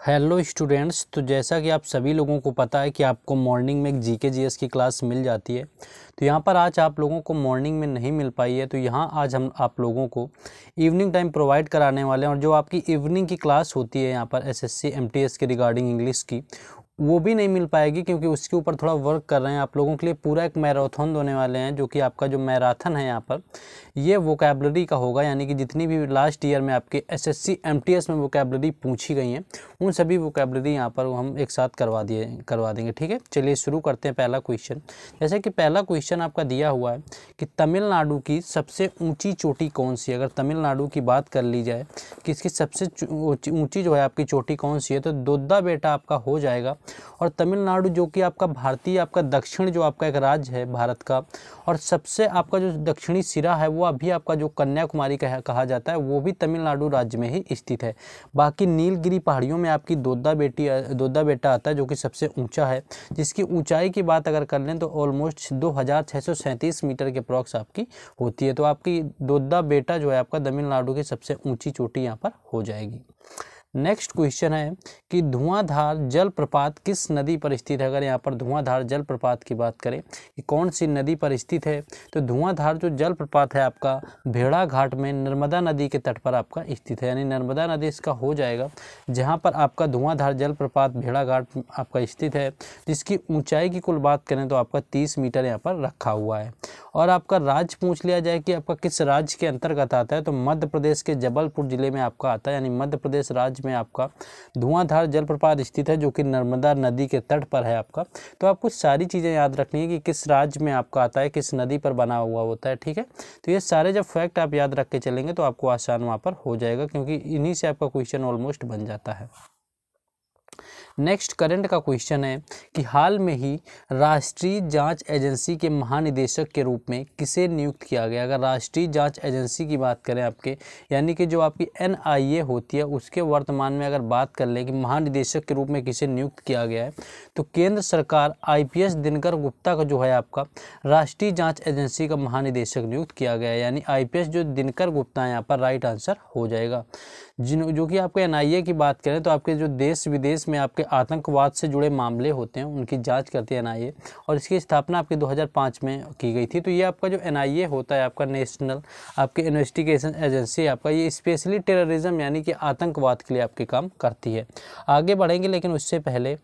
Hello students, तो जैसा कि आप सभी लोगों को पता है कि आपको मॉर्निंग में एक जीके जीएस की क्लास मिल जाती है। तो यहाँ पर आज आप लोगों को मॉर्निंग में नहीं मिल पाई है, तो यहाँ आज हम आप लोगों को इवनिंग टाइम प्रोवाइड कराने वाले हैं। और जो आपकी इवनिंग की क्लास होती है यहाँ पर एसएससी एमटीएस के रिगार्डिंग इंग्लिश की, वो भी नहीं मिल पाएगी क्योंकि उसके ऊपर थोड़ा वर्क कर रहे हैं। आप लोगों के लिए पूरा एक मैराथन होने वाले हैं, जो कि आपका जो मैराथन है यहाँ पर ये वोकैबलरी का होगा। यानी कि जितनी भी लास्ट ईयर में आपके एसएससी एमटीएस में वोकैबलरी पूछी गई हैं, उन सभी वोकैबलरी यहाँ पर हम एक साथ करवा देंगे। ठीक है, चलिए शुरू करते हैं। पहला क्वेश्चन, जैसे कि पहला क्वेश्चन आपका दिया हुआ है कि तमिलनाडु की सबसे ऊंची चोटी कौन सी है। अगर तमिलनाडु की बात कर ली जाए कि इसकी सबसे ऊंची जो है आपकी चोटी कौन सी है, तो दोद्दा बेटा आपका हो जाएगा। और तमिलनाडु जो कि आपका भारतीय आपका दक्षिण जो आपका एक राज्य है भारत का, और सबसे आपका जो दक्षिणी सिरा है वो अभी आपका जो कन्याकुमारी कहा जाता है, वो भी तमिलनाडु राज्य में ही स्थित है। बाकी नीलगिरी पहाड़ियों में आपकी दोद्दा बेटा आता है, जो कि सबसे ऊंचा है, जिसकी ऊंचाई की बात अगर कर लें तो ऑलमोस्ट 2637 मीटर के अप्रॉक्स आपकी होती है। तो आपकी दोद्दा बेटा जो है आपका तमिलनाडु की सबसे ऊंची चोटी यहाँ पर हो जाएगी। नेक्स्ट क्वेश्चन है कि धुआंधार जलप्रपात किस नदी पर स्थित है। अगर यहाँ पर धुआंधार जलप्रपात की बात करें कि कौन सी नदी पर स्थित है, तो धुआंधार जो जलप्रपात है आपका भेड़ाघाट में नर्मदा नदी के तट पर आपका स्थित है। यानी नर्मदा नदी इसका हो जाएगा, जहाँ पर आपका धुआंधार जलप्रपात भेड़ाघाट आपका स्थित है, जिसकी ऊंचाई की कुल बात करें तो आपका 30 मीटर यहाँ पर रखा हुआ है। और आपका राज्य पूछ लिया जाए कि आपका किस राज्य के अंतर्गत आता है, तो मध्य प्रदेश के जबलपुर जिले में आपका आता है। यानी मध्य प्रदेश राज्य में आपका धुआंधार जलप्रपात स्थित है, जो कि नर्मदा नदी के तट पर है आपका। तो आपको सारी चीज़ें याद रखनी है कि किस राज्य में आपका आता है, किस नदी पर बना हुआ होता है। ठीक है, तो ये सारे जब फैक्ट आप याद रख के चलेंगे तो आपको आसान वहाँ पर हो जाएगा, क्योंकि इन्हीं से आपका क्वेश्चन ऑलमोस्ट बन जाता है। नेक्स्ट करंट का क्वेश्चन है कि हाल में ही राष्ट्रीय जांच एजेंसी के महानिदेशक के रूप में किसे नियुक्त किया गया। अगर राष्ट्रीय जांच एजेंसी की बात करें आपके, यानी कि जो आपकी एनआईए होती है, उसके वर्तमान में अगर बात कर लें कि महानिदेशक के रूप में किसे नियुक्त किया गया है, तो केंद्र सरकार आईपीएस दिनकर गुप्ता का जो है आपका राष्ट्रीय जाँच एजेंसी का महानिदेशक नियुक्त किया गया है। यानी आईपीएस जो दिनकर गुप्ता है यहाँ पर राइट आंसर हो जाएगा। जो कि आपके एनआईए की बात करें तो आपके जो देश विदेश में आपके आतंकवाद से जुड़े मामले होते हैं उनकी जांच करती है एनआईए, और इसकी स्थापना आपके 2005 में की गई थी। तो ये आपका जो एनआईए होता है आपका नेशनल आपके इन्वेस्टिगेशन एजेंसी आपका, ये स्पेशली टेररिज्म यानी कि आतंकवाद के लिए आपके काम करती है। आगे बढ़ेंगे, लेकिन उससे पहले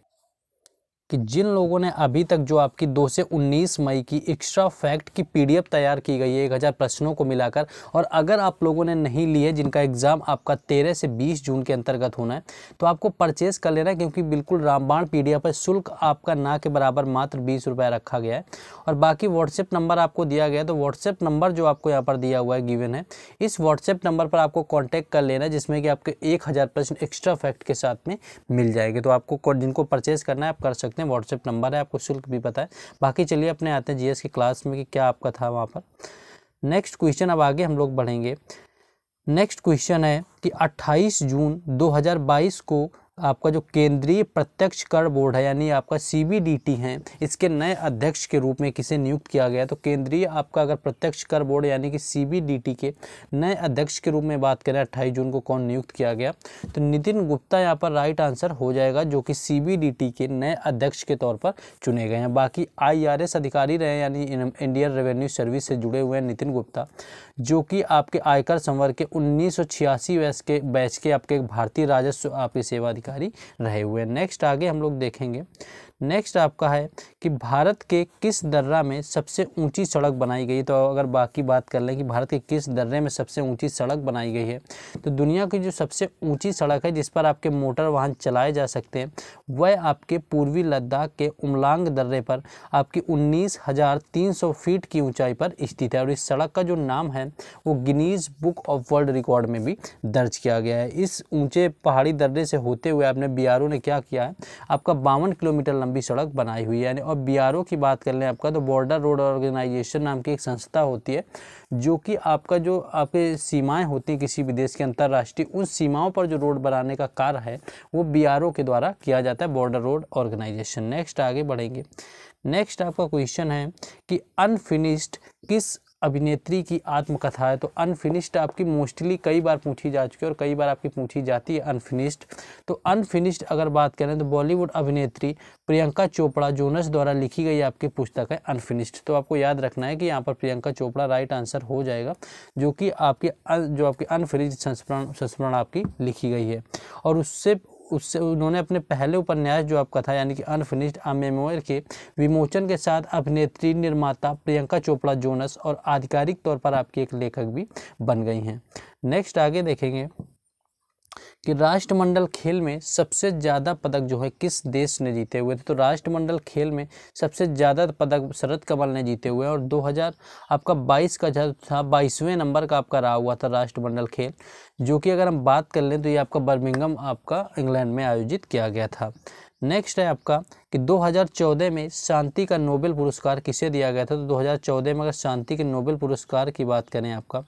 कि जिन लोगों ने अभी तक जो आपकी 2 से 19 मई की एक्स्ट्रा फैक्ट की पीडीएफ तैयार की गई है 1000 प्रश्नों को मिलाकर, और अगर आप लोगों ने नहीं ली है, जिनका एग्ज़ाम आपका 13 से 20 जून के अंतर्गत होना है, तो आपको परचेज़ कर लेना है, क्योंकि बिल्कुल रामबाण पीडीएफ है। शुल्क आपका ना के बराबर मात्र 20 रुपये रखा गया है। और बाकी व्हाट्सएप नंबर आपको दिया गया है, तो व्हाट्सएप नंबर जो आपको यहाँ पर दिया हुआ है गिवन है, इस व्हाट्सएप नंबर पर आपको कॉन्टैक्ट कर लेना है, जिसमें कि आपके 1000 प्रश्न एक्स्ट्रा फैक्ट के साथ में मिल जाएंगे। तो आपको जिनको परचेज़ करना है आप कर सकते हैं, व्हाट्सएप नंबर है, आपको शुल्क भी पता है। बाकी चलिए अपने आते हैं जीएस की क्लास में कि क्या आपका था वहाँ पर। नेक्स्ट क्वेश्चन, अब आगे हम लोग बढ़ेंगे। नेक्स्ट क्वेश्चन है कि 28 जून 2022 को आपका जो केंद्रीय प्रत्यक्ष कर बोर्ड है, यानी आपका सीबीडीटी है, इसके नए अध्यक्ष के रूप में किसे नियुक्त किया गया है। तो केंद्रीय आपका अगर प्रत्यक्ष कर बोर्ड यानी कि सीबीडीटी के नए अध्यक्ष के रूप में बात करें 28 जून को कौन नियुक्त किया गया, तो नितिन गुप्ता यहाँ पर राइट आंसर हो जाएगा, जो कि सीबीडीटी के नए अध्यक्ष के तौर पर चुने गए हैं। बाकी आईआरएस अधिकारी रहे, यानी इंडियन रेवेन्यू सर्विस से जुड़े हुए हैं नितिन गुप्ता, जो कि आपके आयकर संवर्ग के 1986 बैच के आपके भारतीय राजस्व आपके सेवा अधिकारी रहे हुए हैं। नेक्स्ट आगे हम लोग देखेंगे। नेक्स्ट आपका है कि भारत के किस दर्रा में सबसे ऊंची सड़क बनाई गई। तो अगर बाकी बात कर लें कि भारत के किस दर्रे में सबसे ऊंची सड़क बनाई गई है, तो दुनिया की जो सबसे ऊंची सड़क है जिस पर आपके मोटर वाहन चलाए जा सकते हैं, वह आपके पूर्वी लद्दाख के उमलांग दर्रे पर आपकी 19,300 फीट की ऊंचाई पर स्थित है। और इस सड़क का जो नाम है वो Guinness book of world record में भी दर्ज किया गया है। इस ऊंचे पहाड़ी दर्रे से होते हुए आपने बीआरओ ने क्या किया है, आपका 52 किलोमीटर लंबी सड़क बनाई हुई है। यानी और बीआरओ की बात कर लें आपका, तो बॉर्डर रोड ऑर्गेनाइजेशन नाम की एक संस्था होती है, जो कि आपका जो आपके सीमाएं होती हैं किसी भी देश के अंतर्राष्ट्रीय, उन सीमाओं पर जो रोड बनाने का कार्य है वो बीआरओ के द्वारा किया जाता है, बॉर्डर रोड ऑर्गेनाइजेशन। नेक्स्ट आगे बढ़ेंगे। नेक्स्ट आपका क्वेश्चन है कि अनफिनिश्ड किस अभिनेत्री की आत्मकथा है। तो अनफिनिश्ड आपकी मोस्टली कई बार पूछी जा चुकी है और कई बार आपकी पूछी जाती है अनफिनिश्ड। तो अनफिनिश्ड अगर बात करें तो बॉलीवुड अभिनेत्री प्रियंका चोपड़ा जोनस द्वारा लिखी गई आपकी पुस्तक है अनफिनिश्ड। तो आपको याद रखना है कि यहाँ पर प्रियंका चोपड़ा राइट आंसर हो जाएगा, जो कि आपकी अनफिनिश्ड संस्मरण आपकी लिखी गई है। और उससे उन्होंने अपने पहले उपन्यास जो आपका था यानी कि अनफिनिश्ड अ मेमोयर के विमोचन के साथ अभिनेत्री निर्माता प्रियंका चोपड़ा जोनस और आधिकारिक तौर पर आपकी एक लेखक भी बन गई हैं। नेक्स्ट आगे देखेंगे कि राष्ट्रमंडल खेल में सबसे ज़्यादा पदक जो है किस देश ने जीते हुए थे। तो राष्ट्रमंडल खेल में सबसे ज़्यादा पदक शरद कमल ने जीते हुए हैं और 2022 का जो था 22वें नंबर का आपका रहा हुआ था राष्ट्रमंडल खेल, जो कि अगर हम बात कर लें तो ये आपका बर्मिंघम आपका इंग्लैंड में आयोजित किया गया था। नेक्स्ट है आपका कि 2014 में शांति का नोबेल पुरस्कार किसे दिया गया था। तो 2014 में अगर शांति के नोबेल पुरस्कार की बात करें आपका,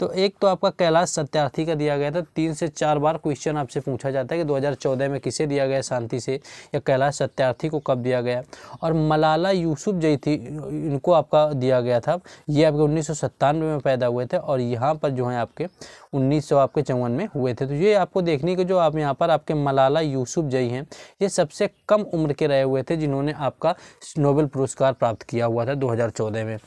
तो एक तो आपका कैलाश सत्यार्थी का दिया गया था। 3 से 4 बार क्वेश्चन आपसे पूछा जाता है कि 2014 में किसे दिया गया शांति से, या कैलाश सत्यार्थी को कब दिया गया। और मलाला यूसुफजई थी, इनको आपका दिया गया था। ये आपके 1997 में पैदा हुए थे और यहाँ पर जो है आपके 1954 में हुए थे। तो ये आपको देखने के जो आप यहाँ पर आपके मलाला यूसुफजई हैं, ये सबसे कम उम्र के रहे हुए थे जिन्होंने आपका नोबेल पुरस्कार प्राप्त किया हुआ था 2014 में।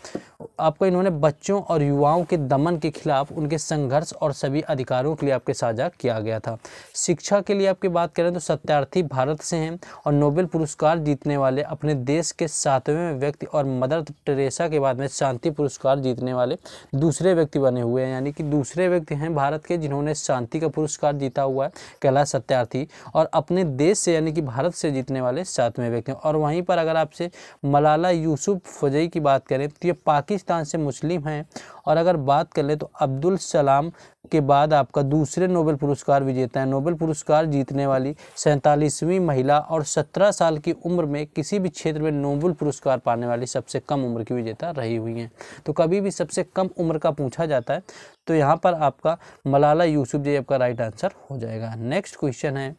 आपको इन्होंने बच्चों और युवाओं के दमन के खिलाफ उनके संघर्ष और सभी अधिकारों के लिए आपके साझा किया गया था। शिक्षा के लिए आपकी बात करें तो सत्यार्थी भारत से हैं और नोबेल पुरस्कार जीतने वाले अपने देश के 7वें व्यक्ति और मदर टेरेसा के बाद में शांति पुरस्कार जीतने वाले दूसरे व्यक्ति बने हुए हैं। यानी कि दूसरे व्यक्ति हैं भारत के जिन्होंने शांति का पुरस्कार जीता हुआ है, कैलाश सत्यार्थी, और अपने देश से यानी कि भारत से जीतने वाले 7वें व्यक्ति। और वहीं पर अगर आपसे मलाला यूसुफजई की बात करें तो ये पाकिस्तान से मुस्लिम हैं। और अगर बात कर ले तो अब्दुल सलाम के बाद आपका दूसरे नोबेल पुरस्कार विजेता है। नोबेल पुरस्कार जीतने वाली 47वीं महिला और 17 साल की उम्र में किसी भी क्षेत्र में नोबेल पुरस्कार पाने वाली सबसे कम उम्र की विजेता रही हुई हैं। तो कभी भी सबसे कम उम्र का पूछा जाता है तो यहाँ पर आपका मलाला यूसुफजई आपका राइट आंसर हो जाएगा। नेक्स्ट क्वेश्चन है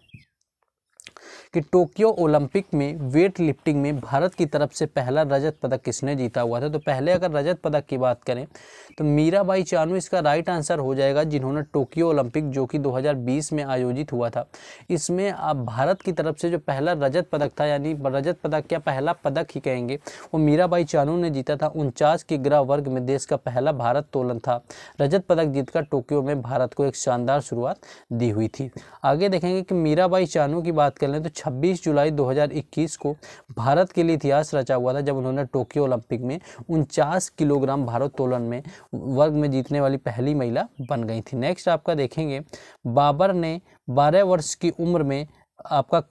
कि टोक्यो ओलंपिक में वेट लिफ्टिंग में भारत की तरफ से पहला रजत पदक किसने जीता हुआ था। तो पहले अगर रजत पदक की बात करें तो मीराबाई चानू इसका राइट आंसर हो जाएगा, जिन्होंने टोक्यो ओलंपिक जो कि 2020 में आयोजित हुआ था, इसमें अब भारत की तरफ से जो पहला रजत पदक था, यानी रजत पदक क्या पहला पदक ही कहेंगे, वो मीराबाई चानू ने जीता था। 49 किग्रा वर्ग में देश का पहला भारोत्तोलन था। रजत पदक जीतकर टोक्यो में भारत को एक शानदार शुरुआत दी हुई थी। आगे देखेंगे कि मीराबाई चानू की बात कर लें तो 26 जुलाई 2021 को भारत के लिए इतिहास रचा हुआ था, जब उन्होंने टोक्यो ओलंपिक में 49 किलोग्राम भारोत्तोलन में वर्ग में जीतने वाली पहली महिला बन गई थी। नेक्स्ट आपका देखेंगे बाबर ने 12 वर्ष की उम्र में आपका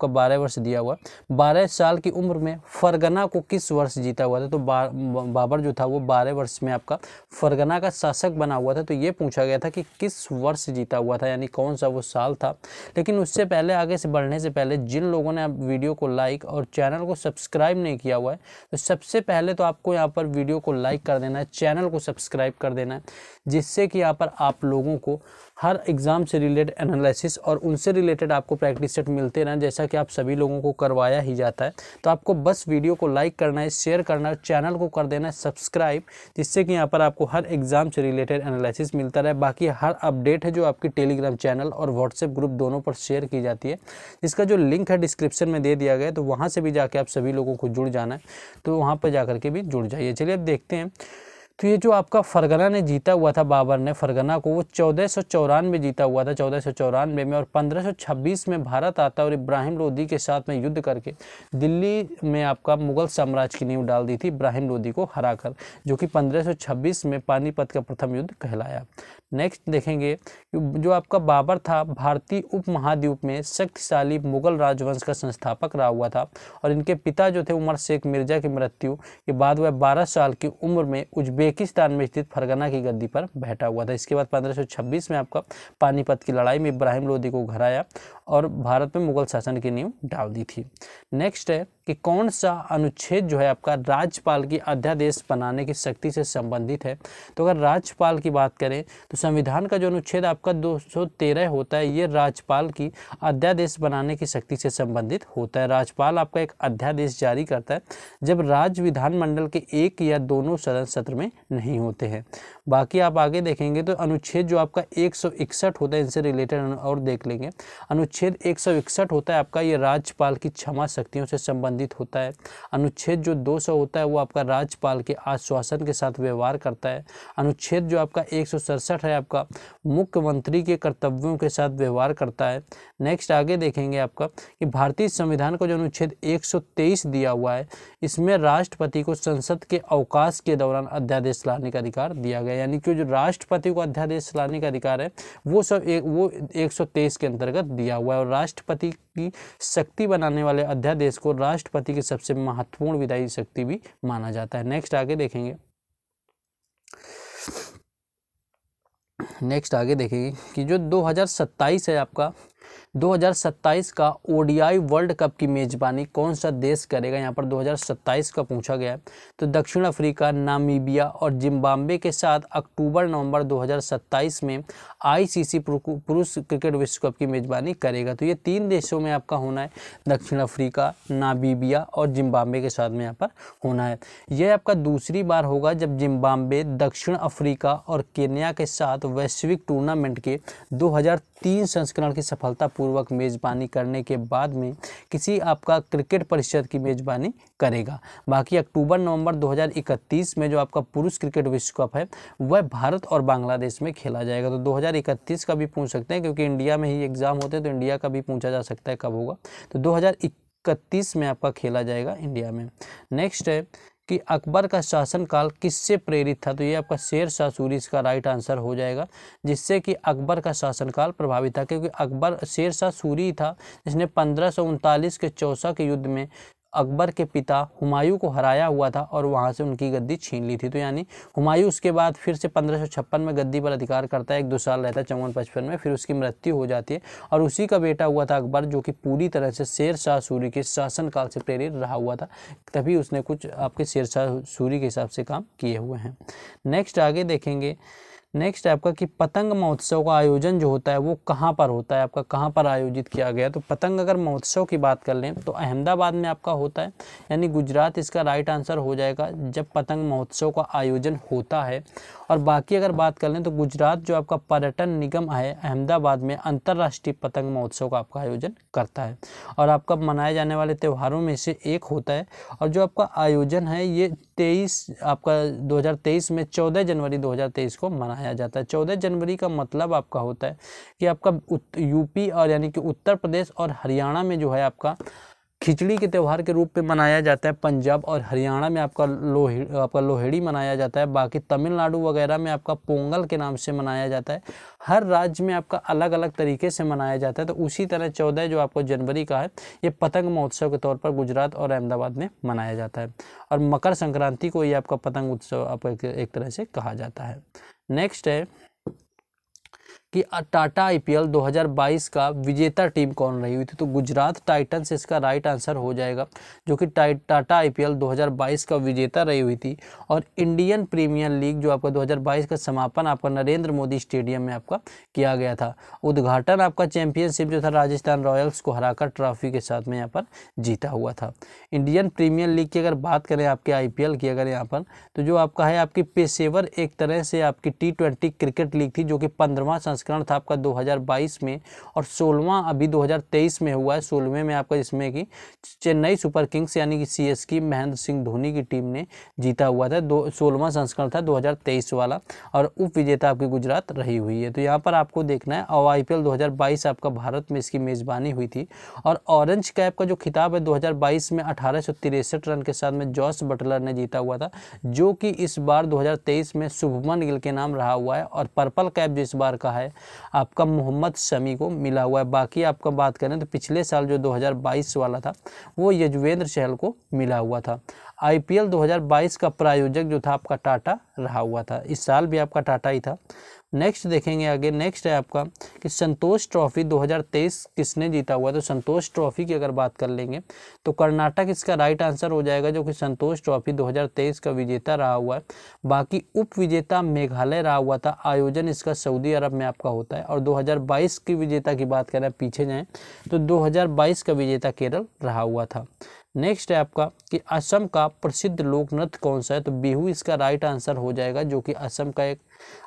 12 वर्ष दिया हुआ, 12 साल की उम्र में फरगना को किस वर्ष जीता हुआ था। तो बाबर जो था वो 12 वर्ष में आपका फरगना का शासक बना हुआ था। तो ये पूछा गया था कि किस वर्ष जीता हुआ था, यानी कौन सा वो साल था। लेकिन उससे पहले आगे से बढ़ने से पहले जिन लोगों ने वीडियो को लाइक और चैनल को सब्सक्राइब नहीं किया हुआ है, तो सबसे पहले तो आपको यहाँ पर वीडियो को लाइक कर देना है, चैनल को सब्सक्राइब कर देना है, जिससे कि यहाँ पर आप लोगों को हर एग्ज़ाम से रिलेटेड एनालिसिस और उनसे रिलेटेड आपको प्रैक्टिस सेट मिलते रहें, जैसा कि आप सभी लोगों को करवाया ही जाता है। तो आपको बस वीडियो को लाइक करना है, शेयर करना है, चैनल को कर देना है सब्सक्राइब, जिससे कि यहाँ पर आपको हर एग्ज़ाम से रिलेटेड एनालिसिस मिलता रहे। बाकी हर अपडेट है जो आपकी टेलीग्राम चैनल और व्हाट्सएप ग्रुप दोनों पर शेयर की जाती है, जिसका जो लिंक है डिस्क्रिप्शन में दे दिया गया है। तो वहाँ से भी जाके आप सभी लोगों को जुड़ जाना है, तो वहाँ पर जा करके भी जुड़ जाइए। चलिए अब देखते हैं। तो ये जो आपका फरगना ने जीता हुआ था, बाबर ने फरगना को, वो 1494 में जीता हुआ था, 1494 में, और 1526 में भारत आता और इब्राहिम लोदी के साथ में युद्ध करके दिल्ली में आपका मुगल साम्राज्य की नींव डाल दी थी इब्राहिम लोदी को हराकर, जो कि 1526 में पानीपत का प्रथम युद्ध कहलाया। नेक्स्ट देखेंगे जो आपका बाबर था भारतीय उपमहाद्वीप में शक्तिशाली मुगल राजवंश का संस्थापक रहा हुआ था, और इनके पिता जो थे उमर शेख मिर्जा की मृत्यु के बाद वह 12 साल की उम्र में उज्बेकिस्तान में स्थित फरगना की गद्दी पर बैठा हुआ था। इसके बाद 1526 में आपका पानीपत की लड़ाई में इब्राहिम लोदी को हराया और भारत में मुगल शासन की नींव डाल दी थी। नेक्स्ट है कि कौन सा अनुच्छेद जो है आपका राज्यपाल की अध्यादेश बनाने की शक्ति से संबंधित है। तो अगर राज्यपाल की बात करें तो संविधान का जो अनुच्छेद आपका 213 होता है, ये राज्यपाल की अध्यादेश बनाने की शक्ति से संबंधित होता है। राज्यपाल आपका एक अध्यादेश जारी करता है जब राज्य विधानमंडल के एक या दोनों सदन सत्र में नहीं होते हैं। बाकी आप आगे देखेंगे तो अनुच्छेद जो आपका 161 होता है, इनसे रिलेटेड और देख लेंगे। अनुच्छेद 161 होता है आपका, ये राज्यपाल की क्षमा शक्तियों से संबंधित होता है। अनुच्छेद जो 200 होता है वो आपका राज्यपाल के आश्वासन के साथ व्यवहार करता है। अनुच्छेद जो आपका 167 है आपका मुख्यमंत्री के कर्तव्यों के साथ व्यवहार करता है। नेक्स्ट आगे देखेंगे आपका कि भारतीय संविधान का जो अनुच्छेद 123 दिया हुआ है, इसमें राष्ट्रपति को संसद के अवकाश के दौरान अध्यादेश लाने का अधिकार दिया गया, यानी कि जो राष्ट्रपति को अध्यादेश लाने का अधिकार है वो सब वो 123 के अंतर्गत दिया हुआ है। और राष्ट्रपति की शक्ति बनाने वाले अध्यादेश को राष्ट्रपति की सबसे महत्वपूर्ण विधायी शक्ति भी माना जाता है। नेक्स्ट आगे देखेंगे कि जो 2027 है आपका, 2027 का ओडीआई वर्ल्ड कप की मेजबानी कौन सा देश करेगा। यहाँ पर 2027 का पूछा गया है। तो दक्षिण अफ्रीका, नामीबिया और जिम्बाब्वे के साथ अक्टूबर-नवंबर 2027 में आईसीसी पुरुष क्रिकेट विश्व कप की मेजबानी करेगा। तो ये 3 देशों में आपका होना है, दक्षिण अफ्रीका, नामीबिया और जिम्बाब्वे के साथ में यहाँ पर होना है। यह आपका दूसरी बार होगा जब जिम्बाब्वे, दक्षिण अफ्रीका और केन्या के साथ वैश्विक टूर्नामेंट के 2003 संस्करण की सफलतापूर्वक मेजबानी करने के बाद में किसी आपका क्रिकेट परिषद की मेजबानी करेगा। बाकी अक्टूबर-नवंबर 2031 में जो आपका पुरुष क्रिकेट विश्व कप है वह भारत और बांग्लादेश में खेला जाएगा। तो 2031 का भी पूछ सकते हैं, क्योंकि इंडिया में ही एग्जाम होते हैं तो इंडिया का भी पूछा जा सकता है कब होगा। तो 2031 में आपका खेला जाएगा इंडिया में। नेक्स्ट है कि अकबर का शासनकाल किससे प्रेरित था। तो ये आपका शेर शाह सूरी इसका राइट आंसर हो जाएगा, जिससे कि अकबर का शासनकाल प्रभावित था, क्योंकि अकबर शेर शाह सूरी था जिसने 1539 के चौसा के युद्ध में अकबर के पिता हुमायूं को हराया हुआ था और वहां से उनकी गद्दी छीन ली थी। तो यानी हुमायूं उसके बाद फिर से 1556 में गद्दी पर अधिकार करता है, 1-2 साल रहता है 54-55 में, फिर उसकी मृत्यु हो जाती है और उसी का बेटा हुआ था अकबर, जो कि पूरी तरह से शेर शाह सूरी के शासनकाल से प्रेरित रहा हुआ था, तभी उसने कुछ आपके शेर शाह सूरी के हिसाब से काम किए हुए हैं। नेक्स्ट आगे देखेंगे, नेक्स्ट है आपका कि पतंग महोत्सव का आयोजन जो होता है वो कहाँ पर होता है, आपका कहाँ पर आयोजित किया गया। तो पतंग अगर महोत्सव की बात कर लें तो अहमदाबाद में आपका होता है, यानी गुजरात इसका राइट आंसर हो जाएगा जब पतंग महोत्सव का आयोजन होता है। और बाकी अगर बात कर लें तो गुजरात जो आपका पर्यटन निगम है अहमदाबाद में अंतर्राष्ट्रीय पतंग महोत्सव का आपका आयोजन करता है और आपका मनाए जाने वाले त्योहारों में से एक होता है। और जो आपका आयोजन है ये 2023 में 14 जनवरी 2023 को मनाया जाता है। 14 जनवरी का मतलब आपका होता है कि आपका यूपी और यानी कि उत्तर प्रदेश और हरियाणा में जो है आपका खिचड़ी के त्यौहार के रूप में मनाया जाता है। पंजाब और हरियाणा में आपका लोहड़ी मनाया जाता है। बाकी तमिलनाडु वगैरह में आपका पोंगल के नाम से मनाया जाता है। हर राज्य में आपका अलग अलग तरीके से मनाया जाता है। तो उसी तरह 14 जो आपको जनवरी का है ये पतंग महोत्सव के तौर पर गुजरात और अहमदाबाद में मनाया जाता है और मकर संक्रांति को ये आपका पतंग उत्सव आपका एक तरह से कहा जाता है। नेक्स्ट है कि टाटा आईपीएल 2022 का विजेता टीम कौन रही हुई थी। तो गुजरात टाइटंस इसका राइट आंसर हो जाएगा, जो कि टाटा आईपीएल 2022 का विजेता रही हुई थी। और इंडियन प्रीमियर लीग जो आपका 2022 का समापन आपका नरेंद्र मोदी स्टेडियम में आपका किया गया था। उद्घाटन आपका चैंपियनशिप जो था राजस्थान रॉयल्स को हराकर ट्रॉफी के साथ में यहाँ पर जीता हुआ था। इंडियन प्रीमियर लीग की अगर बात करें आपके आईपीएल की अगर यहाँ पर, तो जो आपका है आपकी पेशेवर एक तरह से आपकी T20 क्रिकेट लीग थी, जो कि 15वां संस्करण था आपका 2022 में और 16वां अभी 2023 में हुआ है। 16वें में आपका जिसमें कि चेन्नई सुपर किंग्स यानी कि CSK महेंद्र सिंह धोनी की टीम ने जीता हुआ था। 16वां संस्करण था 2023 वाला और उप विजेता आपकी गुजरात रही हुई है। तो यहाँ पर आपको देखना है और IPL 2022 आपका भारत में इसकी मेजबानी हुई थी और ऑरेंज कैप का जो खिताब है 2022 में 1863 रन के साथ में जॉस बटलर ने जीता हुआ था, जो कि इस बार 2023 में शुभमन गिल के नाम रहा हुआ है। और पर्पल कैप जो इस बार का है आपका मोहम्मद शमी को मिला हुआ है। बाकी आपका बात करें तो पिछले साल जो 2022 वाला था वो यजुवेंद्र चहल को मिला हुआ था। IPL 2022 का प्रायोजक जो था आपका टाटा रहा हुआ था, इस साल भी आपका टाटा ही था। नेक्स्ट देखेंगे आगे, नेक्स्ट है आपका कि संतोष ट्रॉफी 2023 किसने जीता हुआ है। तो संतोष ट्रॉफी की अगर बात कर लेंगे तो कर्नाटक इसका राइट आंसर हो जाएगा, जो कि संतोष ट्रॉफी 2023 का विजेता रहा हुआ है। बाकी उप विजेता मेघालय रहा हुआ था, आयोजन इसका सऊदी अरब में आपका होता है। और 2022 की विजेता की बात करें, पीछे जाएँ तो 2022 का विजेता केरल रहा हुआ था। नेक्स्ट है आपका कि असम का प्रसिद्ध लोक नृत्य कौन सा है। तो बिहू इसका राइट आंसर हो जाएगा, जो कि असम का एक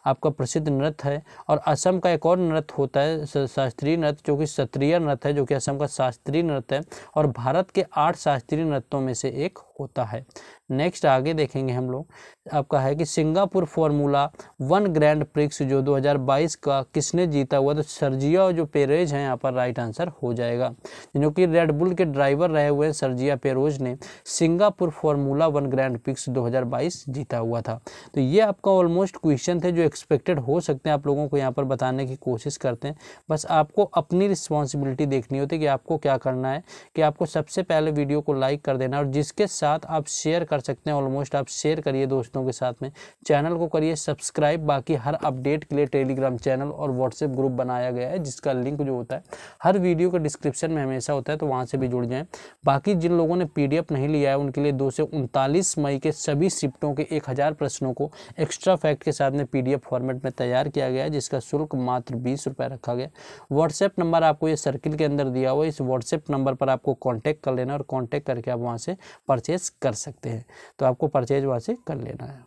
आपका प्रसिद्ध नृत्य है। और असम का एक और नृत्य होता है शास्त्रीय नृत्य, जो कि सत्रिय नृत्य है, जो कि असम का शास्त्रीय नृत्य है और भारत के 8 शास्त्रीय नृत्यों में से एक होता है। नेक्स्ट आगे देखेंगे हम लोग, आपका है कि सिंगापुर फार्मूला 1 ग्रैंड प्रिक्स जो 2022 का किसने जीता हुआ। तो सर्जियो जो पेरेज है यहाँ पर राइट आंसर हो जाएगा, जो कि रेडबुल के ड्राइवर रहे हुए सर्जिया पेरोज ने सिंगापुर फार्मूला 1 ग्रैंड प्रिक्स 2022 जीता हुआ था। तो ये आपका ऑलमोस्ट क्वेश्चन थे जो एक्सपेक्टेड हो सकते हैं, आप लोगों को यहाँ पर बताने की कोशिश करते हैं। बस आपको अपनी रिस्पॉन्सिबिलिटी देखनी होती है कि आपको क्या करना है, कि आपको सबसे पहले वीडियो को लाइक कर देना और जिसके साथ आप शेयर कर सकते हैं ऑलमोस्ट आप शेयर करिए दोस्तों के साथ में। चैनल को करिए सब्सक्राइब। बाकी हर अपडेट के लिए टेलीग्राम चैनल और व्हाट्सएप ग्रुप बनाया गया है, जिसका लिंक जो होता है हर वीडियो के डिस्क्रिप्शन में हमेशा होता है, तो वहाँ से भी जुड़ जाएँ। बाकी जिन लोगों ने PDF नहीं लिया है उनके लिए 2 से 29 मई के सभी शिफ्टों के 1000 प्रश्नों को एक्स्ट्रा फैक्ट के साथ में PDF फॉर्मेट में तैयार किया गया है, जिसका शुल्क मात्र 20 रुपये रखा गया। व्हाट्सएप नंबर आपको ये सर्किल के अंदर दिया हुआ है, इस व्हाट्सएप नंबर पर आपको कांटेक्ट कर लेना और कांटेक्ट करके आप वहाँ से परचेज कर सकते हैं। तो आपको परचेज वहाँ से कर लेना है।